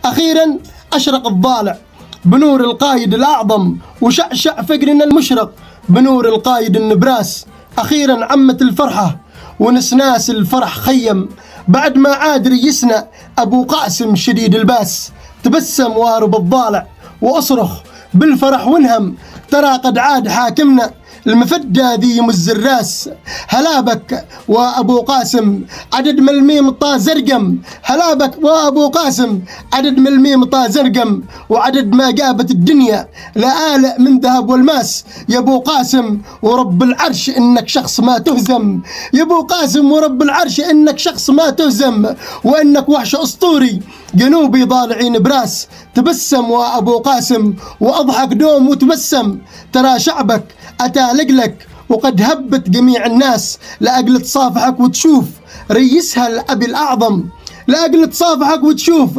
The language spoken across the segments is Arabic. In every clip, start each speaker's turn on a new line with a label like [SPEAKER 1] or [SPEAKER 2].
[SPEAKER 1] أخيرا أشرق الضالع بنور القايد الأعظم، وشعشع فقرنا المشرق بنور القايد النبراس. أخيرا عمت الفرحة ونسناس الفرح خيم، بعد ما عاد ريسنا أبو قاسم شديد الباس. تبسم وارب الضالع وأصرخ بالفرح ونهم، ترى قد عاد حاكمنا المفدى ذي مز الراس. هلا بك وأبو قاسم عدد من الميم طا زرقم، هلا بك وأبو قاسم عدد من الميم طا زرقم، وعدد ما جابت الدنيا لآلئ من ذهب والماس. يا أبو قاسم ورب العرش إنك شخص ما تهزم، يا أبو قاسم ورب العرش إنك شخص ما تهزم، وإنك وحش أسطوري جنوبي ضالعين براس. تبسم وأبو قاسم وأضحك دوم وتبسم، ترى شعبك أتى لك وقد هبت جميع الناس لأجل تصافحك وتشوف ريسها الأب الأعظم، لأجل تصافحك وتشوف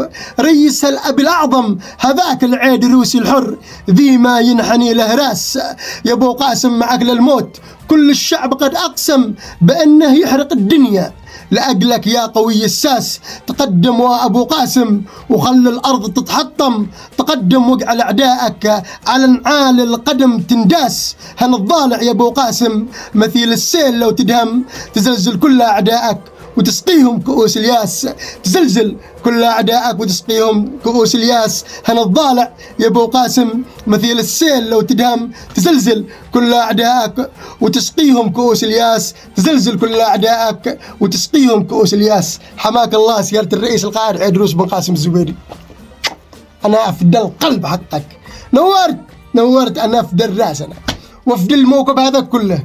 [SPEAKER 1] ريسها الأب الأعظم. هذاك العيد الروسي الحر ذي ما ينحني له راس. يا أبو قاسم معك للموت، كل الشعب قد أقسم بأنه يحرق الدنيا لأجلك يا قوي الساس. تقدم وأبو قاسم وخل الأرض تتحطم، تقدم واجعل أعدائك على نعال القدم تنداس. هن الضالع يا أبو قاسم مثيل السيل لو تدهم، تزلزل كل أعدائك وتسقيهم كؤوس الياس، تزلزل كل أعدائك وتسقيهم كؤوس الياس. هن الضالع يا أبو قاسم مثيل السيل لو تدهم، تزلزل كل أعدائك وتسقيهم كؤوس الياس، تزلزل كل أعدائك وتسقيهم كؤوس الياس. حماك الله سيادة الرئيس القائد عيدروس بن قاسم الزبيري. أنا أفدى القلب حقك، نورت أنا أفدى الراس، أنا وأفدى الموكب هذا كله.